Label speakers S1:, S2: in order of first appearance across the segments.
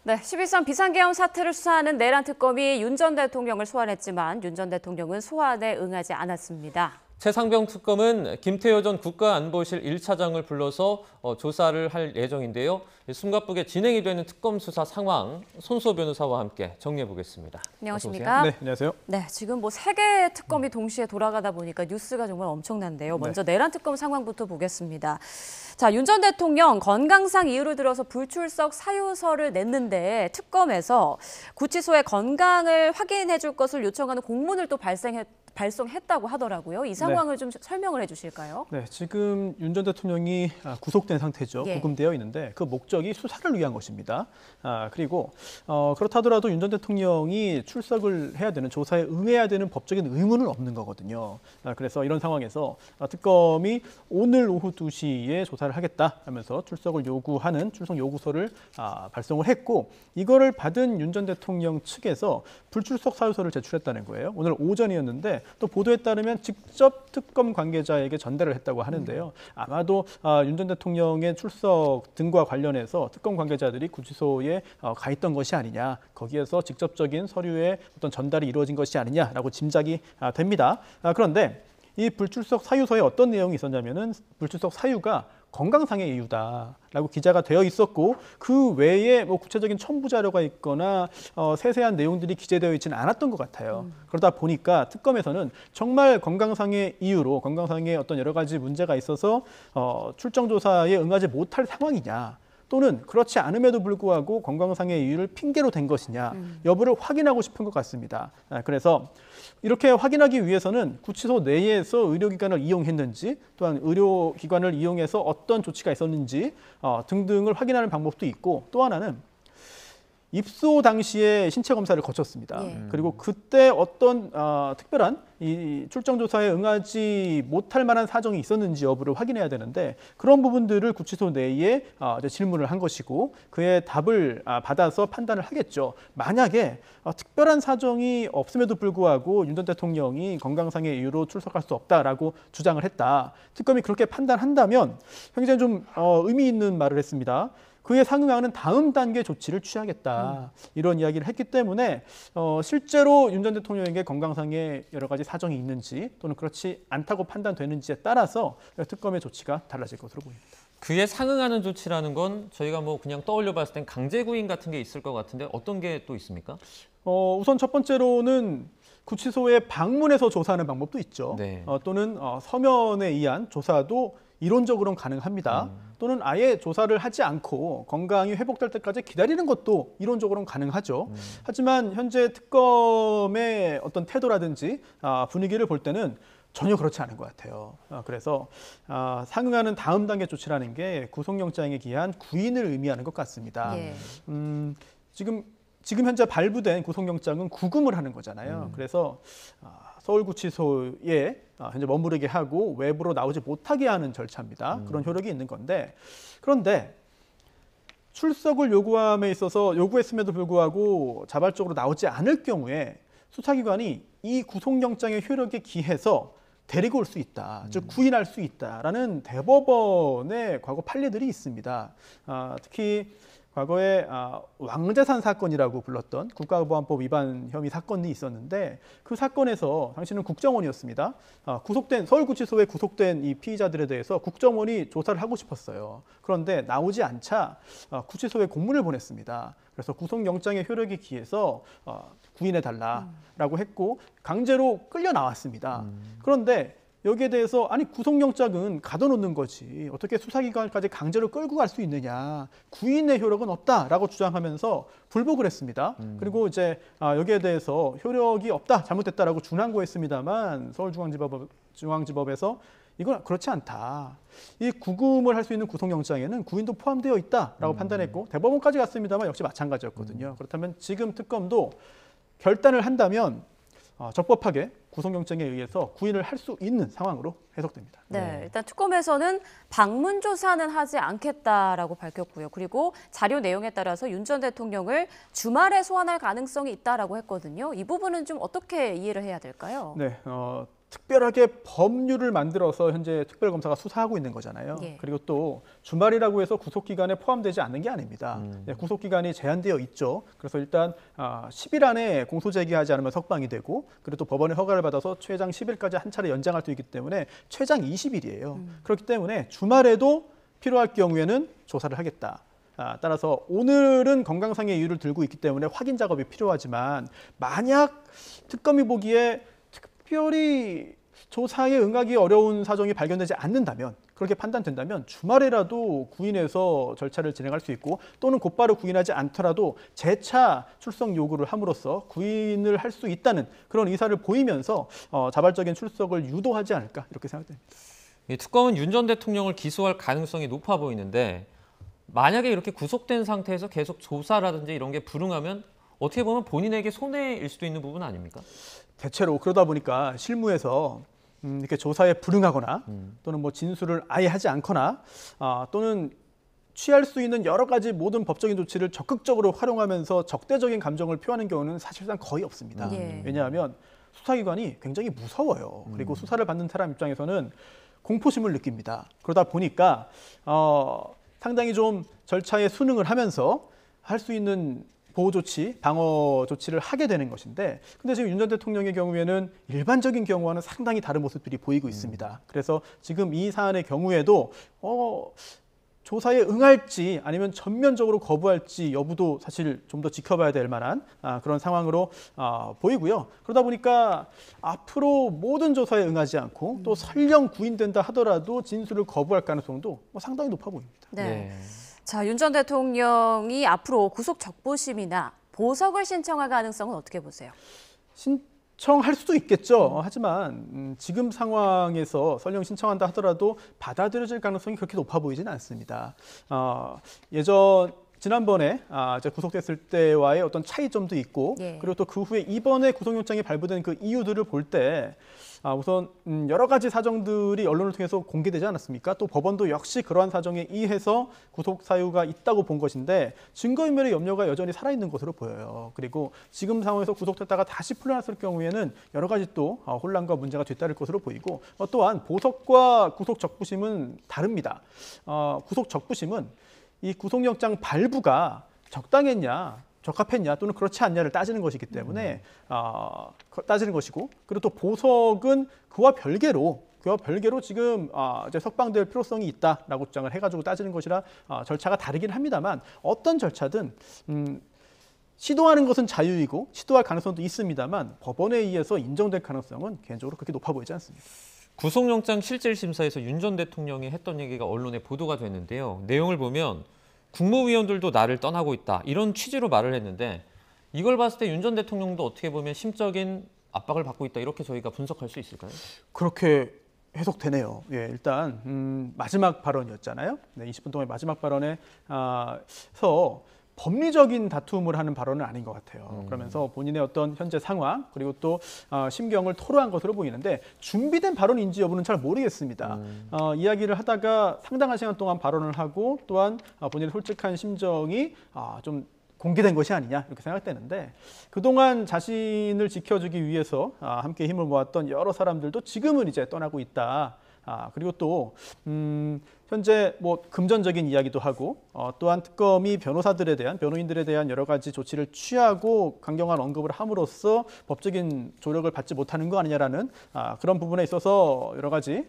S1: 네, 11.3 비상계엄 사태를 수사하는 내란 특검이 윤 전 대통령을 소환했지만 윤 전 대통령은 소환에 응하지 않았습니다.
S2: 최상병 특검은 김태효 전 국가안보실 1차장을 불러서 조사를 할 예정인데요. 숨가쁘게 진행이 되는 특검 수사 상황 손수호 변호사와 함께 정리해 보겠습니다.
S1: 안녕하십니까?
S3: 네, 안녕하세요.
S1: 네, 지금 세 개의 특검이 동시에 돌아가다 보니까 뉴스가 정말 엄청난데요. 먼저 내란 특검 상황부터 보겠습니다. 자, 윤 전 대통령 건강상 이유를 들어서 불출석 사유서를 냈는데 특검에서 구치소의 건강을 확인해 줄 것을 요청하는 공문을 또 발송했다고 하더라고요. 이 상황을 좀 설명을 해주실까요?
S3: 네, 지금 윤 전 대통령이 구속된 상태죠.
S1: 예.
S3: 구금되어 있는데 그 목적이 수사를 위한 것입니다. 그리고 그렇다 하더라도 윤 전 대통령이 출석을 해야 되는, 조사에 응해야 되는 법적인 의무는 없는 거거든요. 그래서 이런 상황에서 특검이 오늘 오후 2시에 조사를 하겠다 하면서 출석을 요구하는 출석 요구서를 발송을 했고, 이거를 받은 윤 전 대통령 측에서 불출석 사유서를 제출했다는 거예요. 오늘 오전이었는데 또 보도에 따르면 직접 특검 관계자에게 전달을 했다고 하는데요. 아마도 윤 전 대통령의 출석 등과 관련해서 특검 관계자들이 구치소에 가 있던 것이 아니냐, 거기에서 직접적인 서류의 어떤 전달이 이루어진 것이 아니냐라고 짐작이 됩니다. 그런데 이 불출석 사유서에 어떤 내용이 있었냐면은 불출석 사유가 건강상의 이유다라고 기재가 되어 있었고, 그 외에 뭐 구체적인 첨부 자료가 있거나 세세한 내용들이 기재되어 있지는 않았던 것 같아요. 그러다 보니까 특검에서는 정말 건강상의 이유로, 건강상의 어떤 여러 가지 문제가 있어서 출정 조사에 응하지 못할 상황이냐, 또는 그렇지 않음에도 불구하고 건강상의 이유를 핑계로 댄 것이냐 여부를 확인하고 싶은 것 같습니다. 그래서 이렇게 확인하기 위해서는 구치소 내에서 의료기관을 이용했는지, 또한 의료기관을 이용해서 어떤 조치가 있었는지 등등을 확인하는 방법도 있고, 또 하나는 입소 당시에 신체 검사를 거쳤습니다.
S1: 예.
S3: 그리고 그때 어떤 특별한 이 출정 조사에 응하지 못할 만한 사정이 있었는지 여부를 확인해야 되는데, 그런 부분들을 구치소 내에 이제 질문을 한 것이고, 그의 답을 받아서 판단을 하겠죠. 만약에 특별한 사정이 없음에도 불구하고 윤 전 대통령이 건강상의 이유로 출석할 수 없다라고 주장을 했다, 특검이 그렇게 판단한다면 굉장히 좀 의미 있는 말을 했습니다. 그에 상응하는 다음 단계 조치를 취하겠다, 이런 이야기를 했기 때문에 실제로 윤 전 대통령에게 건강상의 여러 가지 사정이 있는지 또는 그렇지 않다고 판단되는지에 따라서 특검의 조치가 달라질 것으로 보입니다.
S2: 그에 상응하는 조치라는 건 저희가 뭐 그냥 떠올려 봤을 땐 강제 구인 같은 게 있을 것 같은데 어떤 게 또 있습니까?
S3: 우선 첫 번째로는 구치소에 방문해서 조사하는 방법도 있죠.
S2: 네.
S3: 또는 서면에 의한 조사도 이론적으로는 가능합니다. 또는 아예 조사를 하지 않고 건강이 회복될 때까지 기다리는 것도 이론적으로는 가능하죠. 하지만 현재 특검의 어떤 태도라든지 분위기를 볼 때는 전혀 그렇지 않은 것 같아요. 그래서 상응하는 다음 단계 조치라는 게 구속영장에 기한 구인을 의미하는 것 같습니다.
S1: 예.
S3: 지금 현재 발부된 구속영장은 구금을 하는 거잖아요. 그래서 서울구치소에 현재 머무르게 하고 외부로 나오지 못하게 하는 절차입니다. 그런 효력이 있는 건데, 그런데 출석을 요구함에 있어서 요구했음에도 불구하고 자발적으로 나오지 않을 경우에 수사기관이 이 구속영장의 효력에 기해서 데리고 올 수 있다, 즉 구인할 수 있다라는 대법원의 과거 판례들이 있습니다. 특히 과거에 왕재산 사건이라고 불렀던 국가보안법 위반 혐의 사건이 있었는데, 그 사건에서 당시는 국정원이었습니다. 서울구치소에 구속된 이 피의자들에 대해서 국정원이 조사를 하고 싶었어요. 그런데 나오지 않자 구치소에 공문을 보냈습니다. 그래서 구속영장의 효력에 기해서 구인해달라라고 했고 강제로 끌려 나왔습니다. 그런데 여기에 대해서 아니 구속영장은 가둬놓는 거지 어떻게 수사기관까지 강제로 끌고 갈 수 있느냐, 구인의 효력은 없다라고 주장하면서 불복을 했습니다. 그리고 이제 여기에 대해서 효력이 없다, 잘못됐다라고 준항고했습니다만 서울중앙지법에서 이건 그렇지 않다, 이 구금을 할 수 있는 구속영장에는 구인도 포함되어 있다라고 판단했고 대법원까지 갔습니다만 역시 마찬가지였거든요. 그렇다면 지금 특검도 결단을 한다면 적법하게 구속영장에 의해서 구인을 할 수 있는 상황으로 해석됩니다.
S1: 네, 일단 특검에서는 방문 조사는 하지 않겠다라고 밝혔고요. 그리고 자료 내용에 따라서 윤 전 대통령을 주말에 소환할 가능성이 있다라고 했거든요. 이 부분은 좀 어떻게 이해를 해야 될까요?
S3: 네, 특별하게 법률을 만들어서 현재 특별검사가 수사하고 있는 거잖아요.
S1: 예.
S3: 그리고 또 주말이라고 해서 구속기간에 포함되지 않는 게 아닙니다. 구속기간이 제한되어 있죠. 그래서 일단 10일 안에 공소제기하지 않으면 석방이 되고 그리고 또 법원의 허가를 받아서 최장 10일까지 한 차례 연장할 수 있기 때문에 최장 20일이에요. 그렇기 때문에 주말에도 필요할 경우에는 조사를 하겠다. 따라서 오늘은 건강상의 이유를 들고 있기 때문에 확인 작업이 필요하지만 만약 특검이 보기에 특별히 조사에 응하기 어려운 사정이 발견되지 않는다면 그렇게 판단된다면 주말에라도 구인해서 절차를 진행할 수 있고 또는 곧바로 구인하지 않더라도 재차 출석 요구를 함으로써 구인을 할 수 있다는 그런 의사를 보이면서 자발적인 출석을 유도하지 않을까 이렇게 생각됩니다.
S2: 이 특검은 윤 전 대통령을 기소할 가능성이 높아 보이는데 만약에 이렇게 구속된 상태에서 계속 조사라든지 이런 게 불응하면 어떻게 보면 본인에게 손해일 수도 있는 부분 아닙니까?
S3: 대체로 그러다 보니까 실무에서 이렇게 조사에 불응하거나 또는 뭐 진술을 아예 하지 않거나 또는 취할 수 있는 여러 가지 모든 법적인 조치를 적극적으로 활용하면서 적대적인 감정을 표하는 경우는 사실상 거의 없습니다.
S1: 예.
S3: 왜냐하면 수사기관이 굉장히 무서워요. 그리고 수사를 받는 사람 입장에서는 공포심을 느낍니다. 그러다 보니까 상당히 좀 절차에 순응을 하면서 할 수 있는 보호 조치, 방어 조치를 하게 되는 것인데 근데 지금 윤 전 대통령의 경우에는 일반적인 경우와는 상당히 다른 모습들이 보이고 있습니다. 그래서 지금 이 사안의 경우에도 조사에 응할지 아니면 전면적으로 거부할지 여부도 사실 좀 더 지켜봐야 될 만한 그런 상황으로 보이고요. 그러다 보니까 앞으로 모든 조사에 응하지 않고 또 설령 구인된다 하더라도 진술을 거부할 가능성도 상당히 높아 보입니다.
S1: 네. 자, 윤 전 대통령이 앞으로 구속 적부심이나 보석을 신청할 가능성은 어떻게 보세요?
S3: 신청할 수도 있겠죠. 하지만 지금 상황에서 설령 신청한다 하더라도 받아들여질 가능성이 그렇게 높아 보이지는 않습니다. 지난번에 이제 구속됐을 때와의 어떤 차이점도 있고
S1: 예.
S3: 그리고 또 그 후에 이번에 구속영장이 발부된 그 이유들을 볼 때 우선 여러 가지 사정들이 언론을 통해서 공개되지 않았습니까? 또 법원도 역시 그러한 사정에 의해서 구속 사유가 있다고 본 것인데 증거인멸의 염려가 여전히 살아있는 것으로 보여요. 그리고 지금 상황에서 구속됐다가 다시 풀려났을 경우에는 여러 가지 또 혼란과 문제가 뒤따를 것으로 보이고 또한 보석과 구속 적부심은 다릅니다. 구속 적부심은 이 구속영장 발부가 적당했냐 적합했냐 또는 그렇지 않냐를 따지는 것이기 때문에 따지는 것이고 그리고 또 보석은 그와 별개로 지금 이제 석방될 필요성이 있다라고 주장을 해가지고 따지는 것이라 절차가 다르긴 합니다만 어떤 절차든 시도하는 것은 자유이고 시도할 가능성도 있습니다만 법원에 의해서 인정될 가능성은 개인적으로 그렇게 높아 보이지 않습니다.
S2: 구속영장 실질심사에서 윤 전 대통령이 했던 얘기가 언론에 보도가 됐는데요. 내용을 보면 국무위원들도 나를 떠나고 있다. 이런 취지로 말을 했는데 이걸 봤을 때 윤 전 대통령도 어떻게 보면 심적인 압박을 받고 있다. 이렇게 저희가 분석할 수 있을까요?
S3: 그렇게 해석되네요. 예, 일단 마지막 발언이었잖아요. 네, 20분 동안 마지막 발언에서 법리적인 다툼을 하는 발언은 아닌 것 같아요. 그러면서 본인의 어떤 현재 상황 그리고 또 심경을 토로한 것으로 보이는데 준비된 발언인지 여부는 잘 모르겠습니다. 이야기를 하다가 상당한 시간 동안 발언을 하고 또한 본인의 솔직한 심정이 좀 공개된 것이 아니냐 이렇게 생각되는데 그동안 자신을 지켜주기 위해서 함께 힘을 모았던 여러 사람들도 지금은 이제 떠나고 있다. 그리고 또 현재 뭐 금전적인 이야기도 하고 또한 특검이 변호인들에 대한 여러 가지 조치를 취하고 강경한 언급을 함으로써 법적인 조력을 받지 못하는 거 아니냐라는 그런 부분에 있어서 여러 가지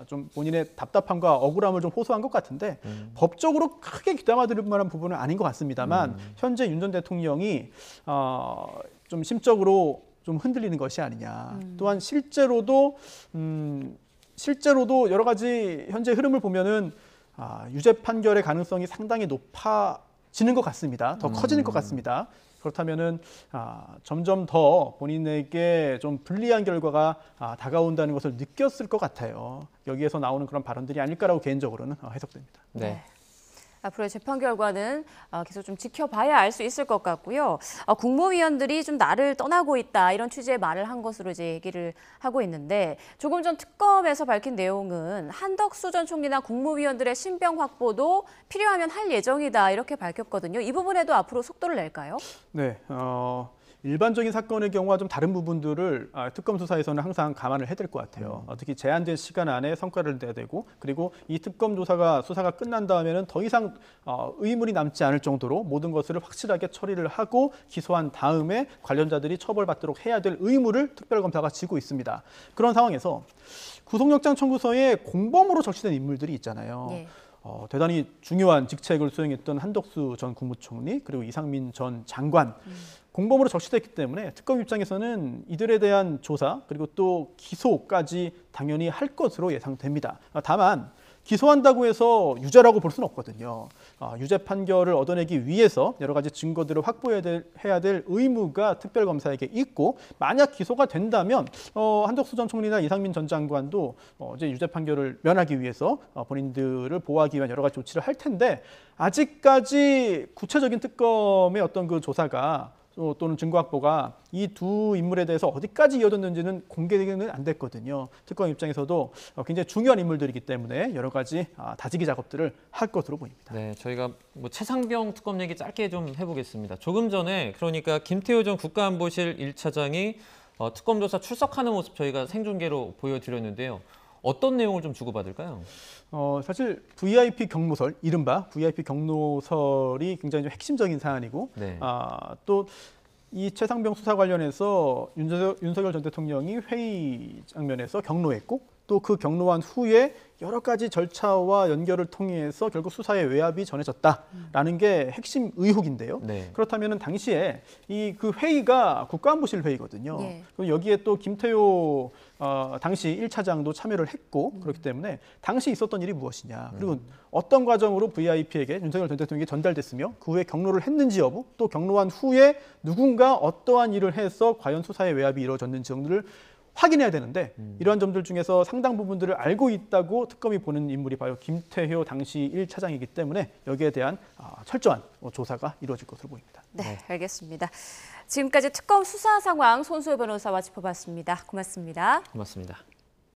S3: 좀 본인의 답답함과 억울함을 좀 호소한 것 같은데 법적으로 크게 귀담아들일 만한 부분은 아닌 것 같습니다만 현재 윤 전 대통령이 좀 심적으로 좀 흔들리는 것이 아니냐. 또한 실제로도 여러 가지 현재 흐름을 보면은 유죄 판결의 가능성이 상당히 높아지는 것 같습니다. 더 커지는 것 같습니다. 그렇다면은 점점 더 본인에게 좀 불리한 결과가 다가온다는 것을 느꼈을 것 같아요. 여기에서 나오는 그런 발언들이 아닐까라고 개인적으로는 해석됩니다.
S2: 네.
S1: 앞으로의 재판 결과는 계속 좀 지켜봐야 알 수 있을 것 같고요. 국무위원들이 좀 나를 떠나고 있다 이런 취지의 말을 한 것으로 이제 얘기를 하고 있는데 조금 전 특검에서 밝힌 내용은 한덕수 전 총리나 국무위원들의 신병 확보도 필요하면 할 예정이다 이렇게 밝혔거든요. 이 부분에도 앞으로 속도를 낼까요?
S3: 네, 일반적인 사건의 경우와 좀 다른 부분들을 특검 수사에서는 항상 감안을 해야 될 것 같아요. 특히 제한된 시간 안에 성과를 내야 되고 그리고 이 특검 수사가 끝난 다음에는 더 이상 의문이 남지 않을 정도로 모든 것을 확실하게 처리를 하고 기소한 다음에 관련자들이 처벌받도록 해야 될 의무를 특별검사가 지고 있습니다. 그런 상황에서 구속영장 청구서에 공범으로 적시된 인물들이 있잖아요.
S1: 예.
S3: 대단히 중요한 직책을 수행했던 한덕수 전 국무총리 그리고 이상민 전 장관 공범으로 적시됐기 때문에 특검 입장에서는 이들에 대한 조사 그리고 또 기소까지 당연히 할 것으로 예상됩니다. 다만 기소한다고 해서 유죄라고 볼 수는 없거든요. 유죄 판결을 얻어내기 위해서 여러 가지 증거들을 확보해야 될 의무가 특별검사에게 있고 만약 기소가 된다면 한덕수 전 총리나 이상민 전 장관도 이제 유죄 판결을 면하기 위해서 본인들을 보호하기 위한 여러 가지 조치를 할 텐데 아직까지 구체적인 특검의 어떤 그 조사가 또는 증거 확보가 이 두 인물에 대해서 어디까지 이어졌는지는 공개되기는 안 됐거든요. 특검 입장에서도 굉장히 중요한 인물들이기 때문에 여러 가지 다지기 작업들을 할 것으로 보입니다.
S2: 네, 저희가 뭐 최상병 특검 얘기 짧게 좀 해보겠습니다. 조금 전에 그러니까 김태호 전 국가안보실 1차장이 특검 조사 출석하는 모습 저희가 생중계로 보여드렸는데요. 어떤 내용을 좀 주고받을까요?
S3: 사실 VIP 경로설, 이른바 VIP 경로설이 굉장히 좀 핵심적인 사안이고
S2: 네.
S3: 또 이 최상병 수사 관련해서 윤석열 전 대통령이 회의 장면에서 경로했고 또 그 경로한 후에 여러 가지 절차와 연결을 통해서 결국 수사에 외압이 전해졌다라는 게 핵심 의혹인데요.
S2: 네.
S3: 그렇다면 당시에 이 그 회의가 국가안보실 회의거든요.
S1: 예.
S3: 그리고 여기에 또 김태호 당시 1차장도 참여를 했고 그렇기 때문에 당시 있었던 일이 무엇이냐 그리고 어떤 과정으로 VIP에게 윤석열 전 대통령에게 전달됐으며 그 후에 경로를 했는지 여부 또 경로한 후에 누군가 어떠한 일을 해서 과연 수사에 외압이 이루어졌는지 등을 확인해야 되는데 이러한 점들 중에서 상당 부분들을 알고 있다고 특검이 보는 인물이 바로 김태효 당시 1차장이기 때문에 여기에 대한 철저한 조사가 이루어질 것으로 보입니다.
S1: 네, 알겠습니다. 지금까지 특검 수사 상황 손수호 변호사와 짚어봤습니다. 고맙습니다.
S2: 고맙습니다.